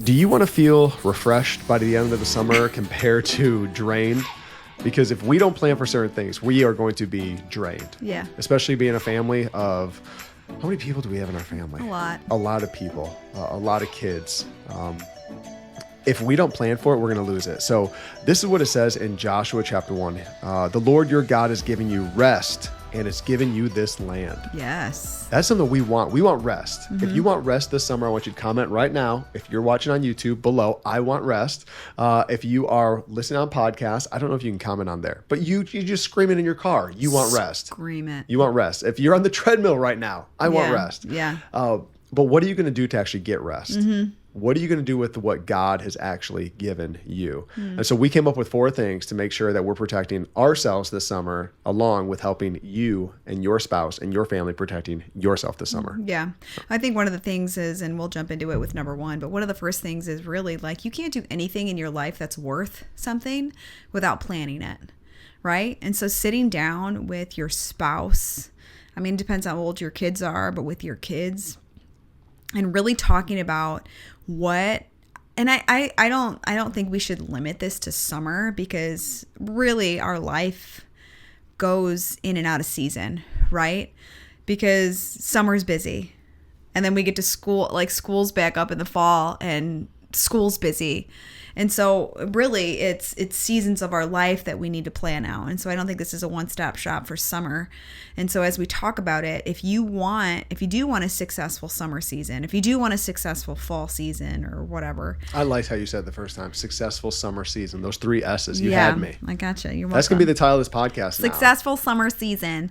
Do you want to feel refreshed by the end of the summer compared to drained? Because if we don't plan for certain things, we are going to be drained. Yeah. Especially being a family of, how many people do we have in our family? A lot. A lot of people, a lot of kids. If we don't plan for it, we're going to lose it. So this is what it says in Joshua chapter 1. The Lord your God is giving you rest, and it's giving you this land. Yes. That's something we want. We want rest. If you want rest this summer, I want you to comment right now. If you're watching on YouTube below, I want rest. If you are listening on podcasts, I don't know if you can comment on there, but you just scream it in your car. You want rest. Scream it. You want rest. If you're on the treadmill right now, I want rest. Yeah. But what are you going to do to actually get rest? What are you going to do with what God has actually given you? And so we came up with 4 things to make sure that we're protecting ourselves this summer, along with helping you and your spouse and your family protecting yourself this summer. Yeah. I think one of the things is, and we'll jump into it with number 1, but one of the first things is really like you can't do anything in your life that's worth something without planning it, right? And so sitting down with your spouse, I mean, it depends how old your kids are, but with your kids, and really talking about what, and I don't think we should limit this to summer, because really our life goes in and out of season, right? Because summer's busy, and then we get to school, like school's back up in the fall and school's busy. And so really it's seasons of our life that we need to plan out. And so I don't think this is a one-stop shop for summer. And so as we talk about it, if you do want a successful summer season, if you do want a successful fall season or whatever. I liked how you said the first time, successful summer season, those 3 S's. You had me. I gotcha. You're welcome. That's going to be the title of this podcast now. Successful summer season.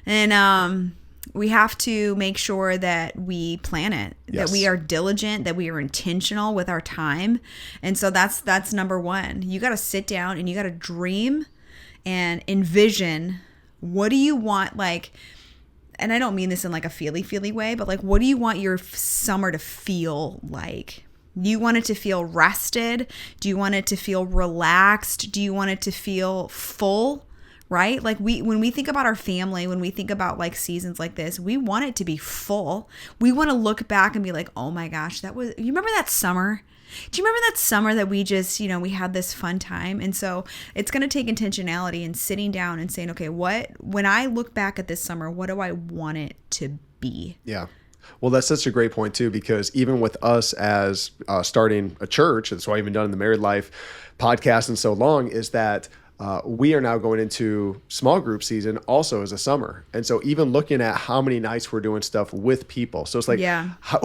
And we have to make sure that we plan it, that we are diligent, that we are intentional with our time. And so that's number 1. You got to sit down and you got to dream and envision, what do you want, like, and I don't mean this in like a feely way, but like, what do you want your summer to feel like? Do you want it to feel rested? Do you want it to feel relaxed? Do you want it to feel full? Right? Like when we think about our family, when we think about like seasons like this, we want it to be full. We want to look back and be like, oh my gosh, you remember that summer? Do you remember that summer that we just, we had this fun time? And so it's going to take intentionality and sitting down and saying, okay, when I look back at this summer, what do I want it to be? Yeah. Well, that's such a great point too, because even with us as starting a church, that's why I even done in the Married Life podcast and so long, is that we are now going into small group season also as a summer. And so even looking at how many nights we're doing stuff with people. So it's like,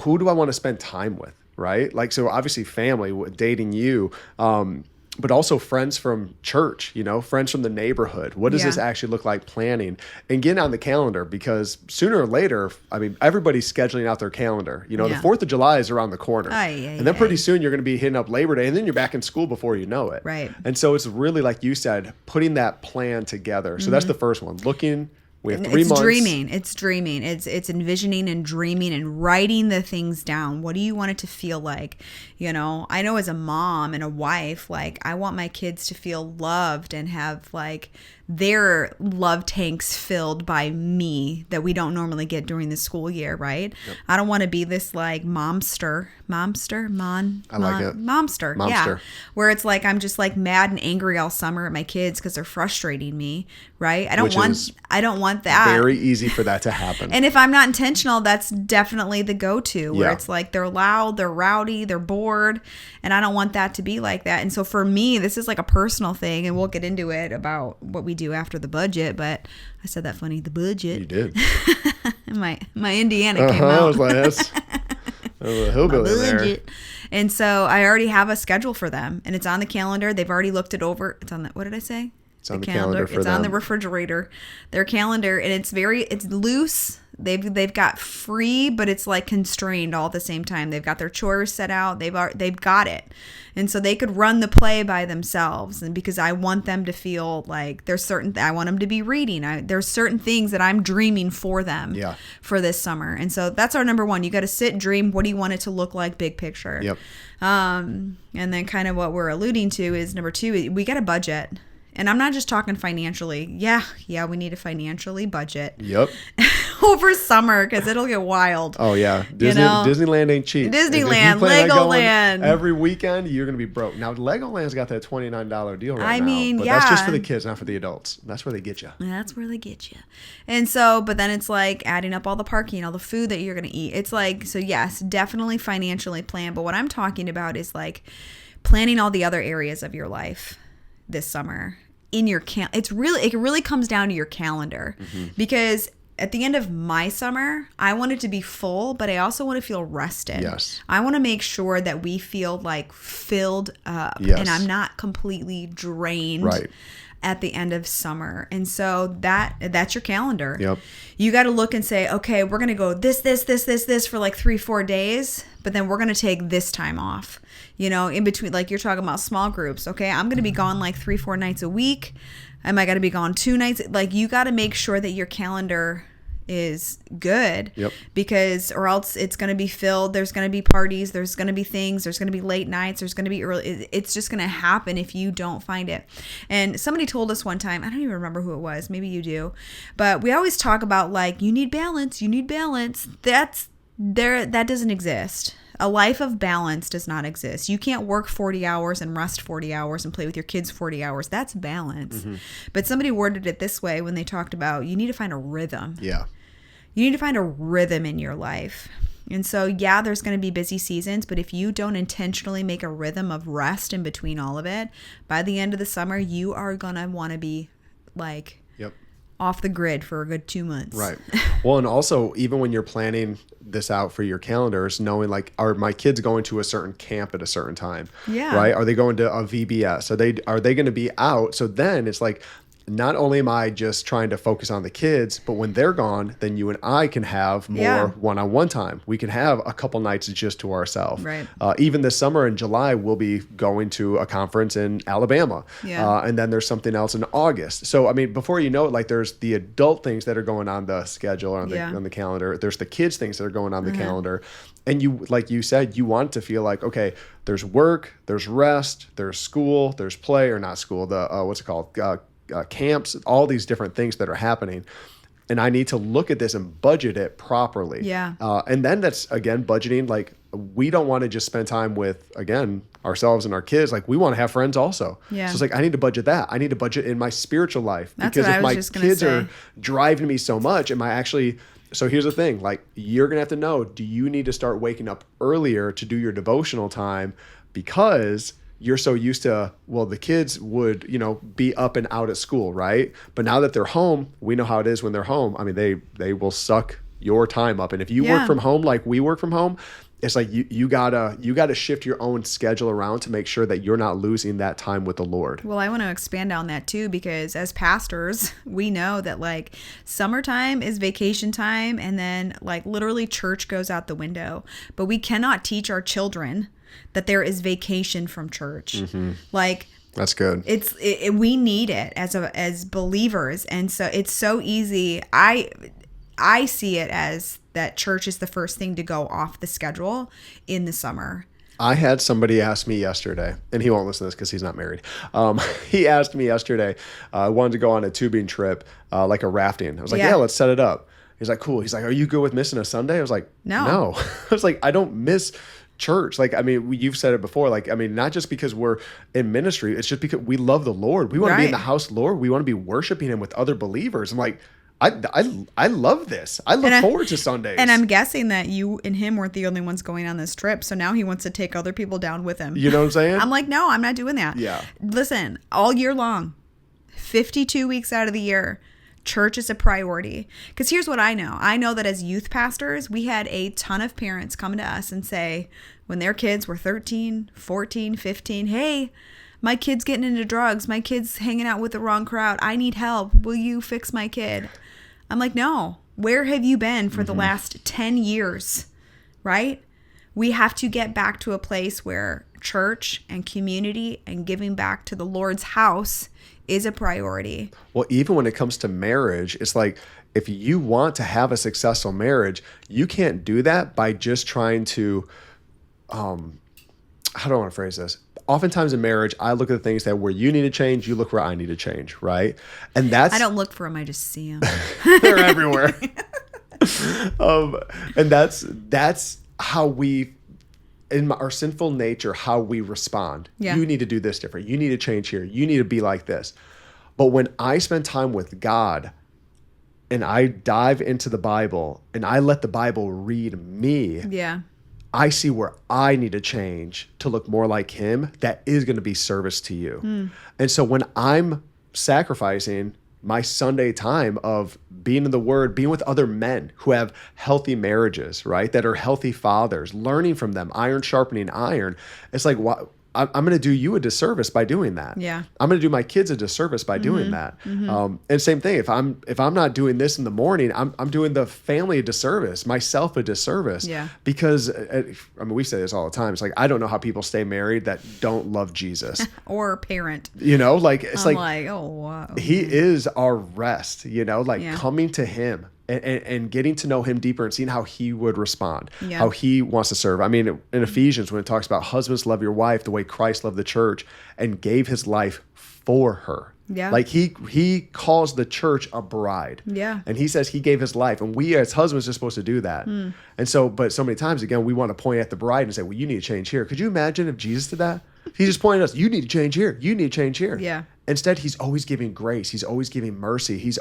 who do I want to spend time with? Right? Like, so obviously family, dating you, but also friends from church, friends from the neighborhood. What does this actually look like planning and getting on the calendar? Because sooner or later, I mean, everybody's scheduling out their calendar. The 4th of July is around the corner. And then pretty soon you're going to be hitting up Labor Day, and then you're back in school before you know it. Right. And so it's really, like you said, putting that plan together. So that's the first one. We have 3 months. It's dreaming. It's envisioning and dreaming and writing the things down. What do you want it to feel like? I know as a mom and a wife, like I want my kids to feel loved and have like their love tanks filled by me that we don't normally get during the school year, right? Yep. I don't want to be this like momster, yeah, where it's like I'm just like mad and angry all summer at my kids because they're frustrating me, right? I don't want that. Very easy for that to happen. And if I'm not intentional, that's definitely the go-to, where it's like they're loud, they're rowdy, they're bored, and I don't want that to be like that. And so for me, this is like a personal thing, and we'll get into it about what we do after the budget, but I said that funny, the budget. You did. my Indiana came out. I was like, that's a hillbilly there. And so I already have a schedule for them, and it's on the calendar. They've already looked it over. It's on the, what did I say? It's on the calendar for them. It's on the refrigerator, their calendar, and it's loose. They've got free, but it's like constrained all at the same time. They've got their chores set out. They've got it. And so they could run the play by themselves. And because I want them to feel like I want them to be reading. There's certain things that I'm dreaming for them for this summer. And so that's our number 1. You got to sit, dream. What do you want it to look like? Big picture. Yep. And then kind of what we're alluding to is number 2, we got a budget. And I'm not just talking financially. Yeah, we need to financially budget. Yep. over summer because it'll get wild. Oh yeah, Disneyland ain't cheap. Disneyland, Legoland, every weekend you're gonna be broke. Now Legoland's got that $29 deal right now, but yeah, that's just for the kids, not for the adults. That's where they get you. That's where they get you. And so, but then it's like adding up all the parking, all the food that you're gonna eat. It's like, so yes, definitely financially plan. But what I'm talking about is like planning all the other areas of your life this summer in your it really comes down to your calendar, because at the end of my summer, I want it to be full, but I also want to feel rested. Yes. I want to make sure that we feel like filled up, and I'm not completely drained at the end of summer. And so that's your calendar. Yep. You got to look and say, okay, we're going to go this for like 3-4 days, but then we're going to take this time off. In between, like you're talking about small groups. Okay, I'm going to be gone like 3-4 nights a week. Am I going to be gone 2 nights? Like you got to make sure that your calendar is good, because or else it's going to be filled. There's going to be parties. There's going to be things. There's going to be late nights. There's going to be early. It's just going to happen if you don't find it. And somebody told us one time, I don't even remember who it was. Maybe you do, but we always talk about like, you need balance. You need balance. That doesn't exist. A life of balance does not exist. You can't work 40 hours and rest 40 hours and play with your kids 40 hours. That's balance. But somebody worded it this way when they talked about you need to find a rhythm. Yeah. You need to find a rhythm in your life. And so, yeah, there's going to be busy seasons, but if you don't intentionally make a rhythm of rest in between all of it, by the end of the summer, you are going to want to be like off the grid for a good 2 months. Right. Well, and also, even when you're planning this out for your calendars, knowing like, are my kids going to a certain camp at a certain time? Yeah. Right? Are they going to a VBS? Are they going to be out? So then it's like, not only am I just trying to focus on the kids, but when they're gone, then you and I can have more one-on-one time. We can have a couple nights just to ourselves. Right. Even this summer in July, we'll be going to a conference in Alabama. Yeah. And then there's something else in August. So, I mean, before you know it, like there's the adult things that are going on the schedule or on the calendar. There's the kids things that are going on the calendar. And you, like you said, you want to feel like, okay, there's work, there's rest, there's school, there's play, or not school, what's it called? Camps, all these different things that are happening. And I need to look at this and budget it properly. Yeah. And then that's, again, budgeting. Like, we don't want to just spend time with, again, ourselves and our kids. Like, we want to have friends also. Yeah. So it's like, I need to budget that. I need to budget in my spiritual life. That's because what if I was my just gonna kids say. are driving me so much, am I actually... So here's the thing. Like, you're going to have to know, do you need to start waking up earlier to do your devotional time? Because... you're so used to, well, the kids would, be up and out at school, right? But now that they're home, we know how it is when they're home. I mean, they will suck your time up. And if you work from home like we work from home, it's like you gotta shift your own schedule around to make sure that you're not losing that time with the Lord. Well, I want to expand on that too, because as pastors, we know that like summertime is vacation time, and then like literally church goes out the window. But we cannot teach our children that there is vacation from church. Like, that's good. We need it as believers. And so it's so easy. I see it as that church is the first thing to go off the schedule in the summer. I had somebody ask me yesterday, and he won't listen to this because he's not married. He asked me yesterday, I wanted to go on a tubing trip, like a rafting. I was like, yeah, let's set it up. He's like, cool. He's like, are you good with missing a Sunday? I was like, no. I was like, I don't miss church. Like, I mean, you've said it before. Like, I mean, not just because we're in ministry, it's just because we love the Lord. We want to be in the house of the Lord. We want to be worshiping Him with other believers. I'm like, I love this. I look forward to Sundays. And I'm guessing that you and him weren't the only ones going on this trip. So now he wants to take other people down with him. You know what I'm saying? I'm like, no, I'm not doing that. Yeah. Listen, all year long, 52 weeks out of the year, church is a priority. Because here's what I know. I know that as youth pastors, we had a ton of parents come to us and say, when their kids were 13, 14, 15, hey, my kid's getting into drugs. My kid's hanging out with the wrong crowd. I need help. Will you fix my kid? I'm like, no. Where have you been for the last 10 years? Right? We have to get back to a place where church and community and giving back to the Lord's house is a priority. Well, even when it comes to marriage, it's like, if you want to have a successful marriage, you can't do that by just trying to, how do I want to phrase this? Oftentimes in marriage, I look at the things that where you need to change, you look where I need to change, right? And that's... I don't look for them, I just see them. They're everywhere. And that's how we, in our sinful nature, how we respond. Yeah. You need to do this different. You need to change here. You need to be like this. But when I spend time with God and I dive into the Bible and I let the Bible read me, Yeah. I see where I need to change to look more like him. That is going to be service to you. And so when I'm sacrificing my Sunday time of being in the Word, being with other men who have healthy marriages, right? That are healthy fathers, learning from them, iron sharpening iron. It's like, I'm going to do you a disservice by doing that. Yeah. I'm going to do my kids a disservice by doing that. And same thing. If I'm not doing this in the morning, I'm doing the family a disservice, myself a disservice. Yeah. Because we say this all the time. It's like, I don't know how people stay married that don't love Jesus. Or parent. Like it's I'm like oh wow. he is our rest, Yeah. coming to him and getting to know him deeper and seeing how he would respond, Yeah. how he wants to serve. I mean, in Ephesians, when it talks about husbands love your wife the way Christ loved the church and gave his life for her. Yeah. Like he calls the church a bride. Yeah. And he says he gave his life, and we as husbands are supposed to do that. And so, but so many times again, we want to point at the bride and say, well, you need to change here. Could you imagine if Jesus did that? He's just pointing at us, you need to change here. You need to change here. Yeah. Instead, he's always giving grace. He's always giving mercy.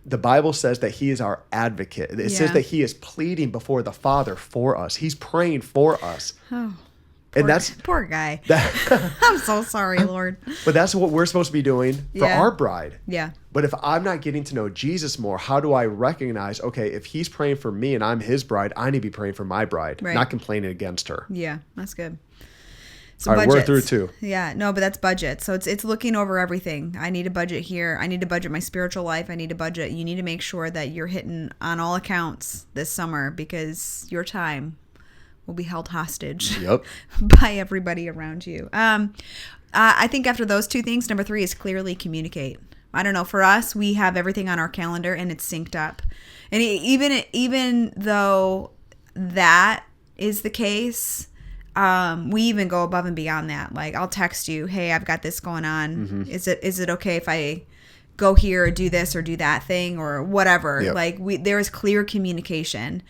The Bible says that he is our advocate. It says that he is pleading before the Father for us. He's praying for us. Oh, and that's poor guy. I'm so sorry, Lord. But that's what we're supposed to be doing for our bride. Yeah. But if I'm not getting to know Jesus more, how do I recognize, okay, if he's praying for me and I'm his bride, I need to be praying for my bride, not complaining against her. Yeah, that's good. So all right, budgets. we're through 2. Yeah, no, but that's budget. So it's looking over everything. I need a budget here. I need to budget my spiritual life. I need a budget. You need to make sure that you're hitting on all accounts this summer because your time will be held hostage by everybody around you. I think after those 2 things, number 3 is clearly communicate. I don't know. For us, we have everything on our calendar and it's synced up. And even though that is the case, we even go above and beyond that. Like I'll text you, hey, I've got this going on. Is it okay if I go here or do this or do that thing or whatever? Like there is clear communication,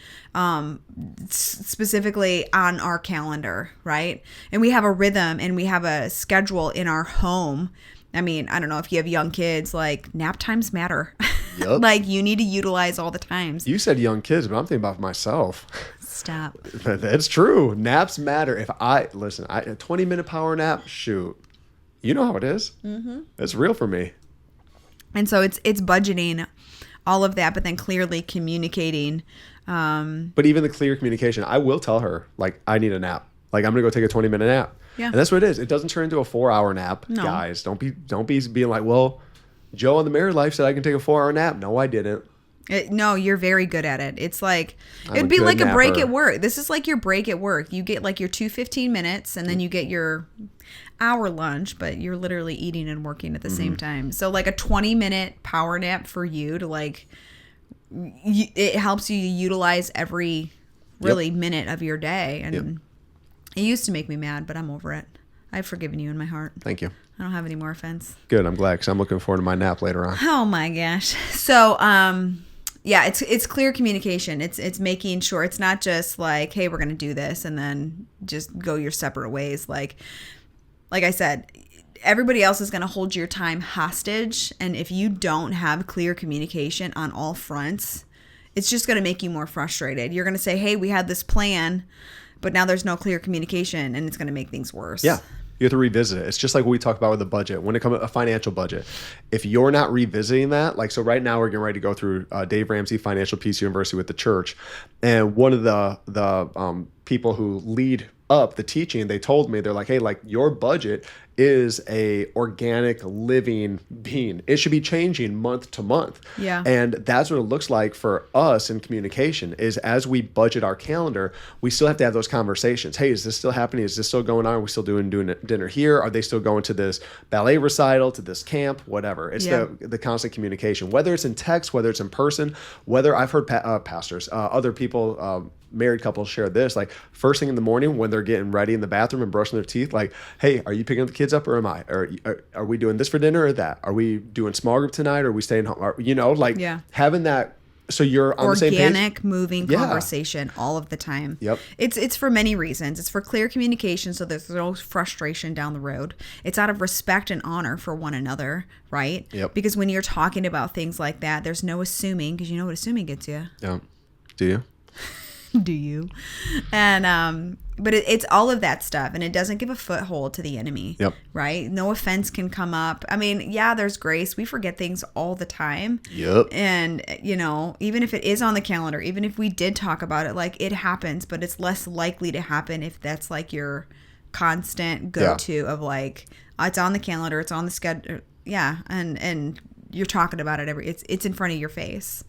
specifically on our calendar, right? And we have a rhythm and we have a schedule in our home. I mean, I don't know if you have young kids, like nap times matter. Like you need to utilize all the times. You said young kids, but I'm thinking about myself. Stop. That's true. Naps matter. If a 20-minute power nap, shoot. You know how it is. It's real for me. And so it's budgeting all of that, but then clearly communicating. But even the clear communication, I will tell her, like, I need a nap. Like, I'm going to go take a 20-minute nap. Yeah. And that's what it is. It doesn't turn into a 4-hour nap, guys. Don't be being like, well, Joe on the Married Life said I can take a 4-hour nap. No, I didn't. No, you're very good at it. It's like, I'm it'd be like napper. a break at work. This is like your break at work. You get like your 2 15 minutes and then you get your hour lunch, but you're literally eating and working at the same time. So like a 20-minute power nap for you to like, it helps you utilize every minute of your day. And it used to make me mad, but I'm over it. I've forgiven you in my heart. Thank you. I don't have any more offense. Good. I'm glad because I'm looking forward to my nap later on. Oh my gosh. So, it's clear communication. It's making sure it's not just like, hey, we're going to do this and then just go your separate ways. Like I said, everybody else is going to hold your time hostage. And if you don't have clear communication on all fronts, it's just going to make you more frustrated. You're going to say, hey, we had this plan, but now there's no clear communication and it's going to make things worse. Yeah. You have to revisit it. It's just like what we talked about with the budget. When it comes to a financial budget, if you're not revisiting that, like, so right now we're getting ready to go through Dave Ramsey Financial Peace University with the church. And one of the people who lead up the teaching, they told me, they're like, hey, like your budget is a organic living being. It should be changing month to month. Yeah. And that's what it looks like for us in communication is as we budget our calendar, we still have to have those conversations. Hey, is this still happening? Is this still going on? Are we still doing dinner here? Are they still going to this ballet recital, to this camp, whatever? It's the constant communication, whether it's in text, whether it's in person, whether I've heard pastors, other people, married couples share this, like first thing in the morning when they're getting ready in the bathroom and brushing their teeth, like, hey, are you picking up the kids up or am I? Or are we doing this for dinner or that? Are we doing small group tonight or are we staying home? Or, having that So you're on the same page? Organic, moving conversation all of the time. Yep. It's for many reasons. It's for clear communication, so there's no frustration down the road. It's out of respect and honor for one another, right? Yep. Because when you're talking about things like that, there's no assuming, because you know what assuming gets you. Yeah. Do you? Do you? And but it's all of that stuff, and it doesn't give a foothold to the enemy. Yep. Right? No offense can come up. I mean, yeah, there's grace. We forget things all the time. Yep. And even if it is on the calendar, even if we did talk about it, like, it happens, but it's less likely to happen if that's like your constant go-to of like, it's on the calendar, it's on the schedule. Yeah. And you're talking about it it's in front of your face.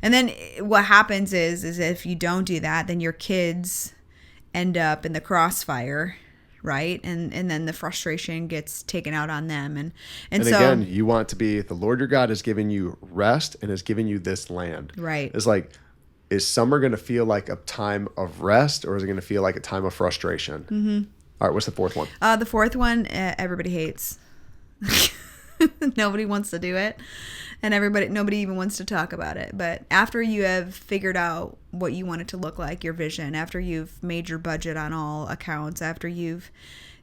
And then what happens is if you don't do that, then your kids end up in the crossfire, right? And then the frustration gets taken out on them. And so again, you want to be, the Lord your God has given you rest and has given you this land. Right. It's like, is summer going to feel like a time of rest, or is it going to feel like a time of frustration? Mm-hmm. All right, what's the fourth one? The fourth one, everybody hates. Nobody wants to do it. And nobody even wants to talk about it. But after you have figured out what you want it to look like, your vision, after you've made your budget on all accounts, after you've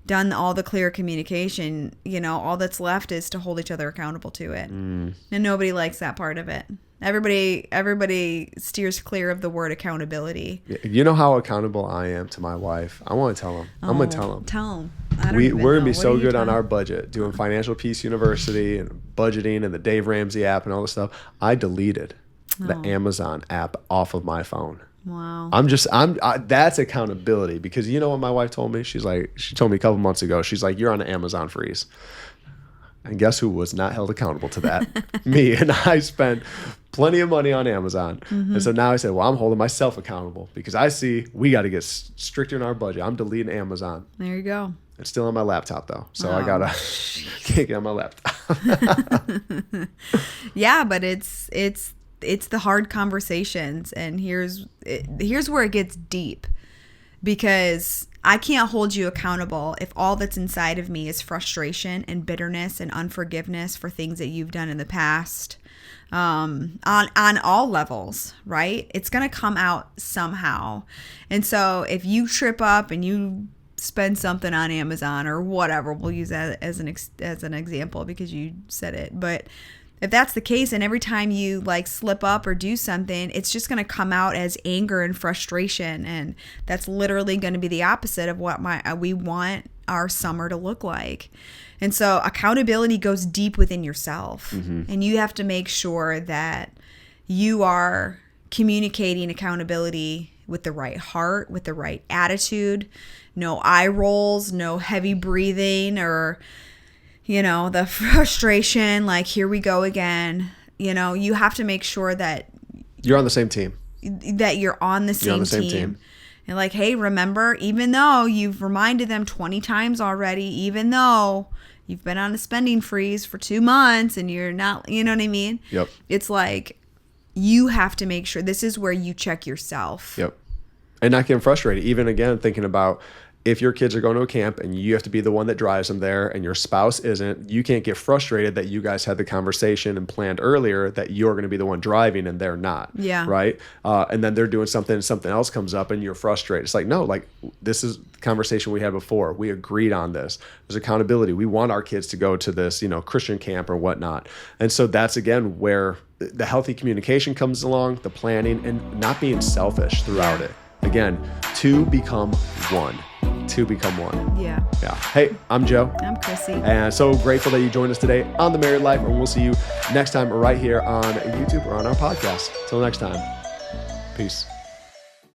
done all the clear communication, all that's left is to hold each other accountable to it. And nobody likes that part of it. Everybody steers clear of the word accountability. You know how accountable I am to my wife? I want to tell him. I'm going to tell him. Tell him. We're going to be so good on our budget, doing Financial Peace University and budgeting and the Dave Ramsey app and all this stuff. I deleted the Amazon app off of my phone. Wow. That's accountability, because you know what my wife told me? She told me a couple months ago, she's like, you're on an Amazon freeze. And guess who was not held accountable to that? Me. And I spent plenty of money on Amazon. Mm-hmm. And so now I said, well, I'm holding myself accountable, because I see we got to get stricter in our budget. I'm deleting Amazon. There you go. It's still on my laptop though. So I can't get on my laptop. Yeah, but it's the hard conversations, and here's where it gets deep, because I can't hold you accountable if all that's inside of me is frustration and bitterness and unforgiveness for things that you've done in the past, on all levels, right? It's going to come out somehow. And so if you trip up and you spend something on Amazon or whatever, we'll use that as an example because you said it, but if that's the case, and every time you like slip up or do something, it's just going to come out as anger and frustration. And that's literally going to be the opposite of what we want our summer to look like. And so accountability goes deep within yourself. Mm-hmm. And you have to make sure that you are communicating accountability with the right heart, with the right attitude, no eye rolls, no heavy breathing, or the frustration, like, here we go again. You have to make sure that you're on the same team. That you're on the same team. And like, hey, remember, even though you've reminded them 20 times already, even though you've been on a spending freeze for 2 months and you're not, you know what I mean? Yep. It's like, you have to make sure this is where you check yourself. Yep. And not getting frustrated. Even again, thinking about, if your kids are going to a camp and you have to be the one that drives them there and your spouse isn't, you can't get frustrated that you guys had the conversation and planned earlier that you're going to be the one driving and they're not. Yeah. Right. And then they're doing something else comes up and you're frustrated. It's like, no, like, this is the conversation we had before. We agreed on this. There's accountability. We want our kids to go to this, Christian camp or whatnot. And so that's, again, where the healthy communication comes along, the planning, and not being selfish throughout it. Again, two become one. Yeah. Hey, I'm Joe. I'm Krissy. And so grateful that you joined us today on The Married Life. And we'll see you next time right here on YouTube or on our podcast. Till next time. Peace.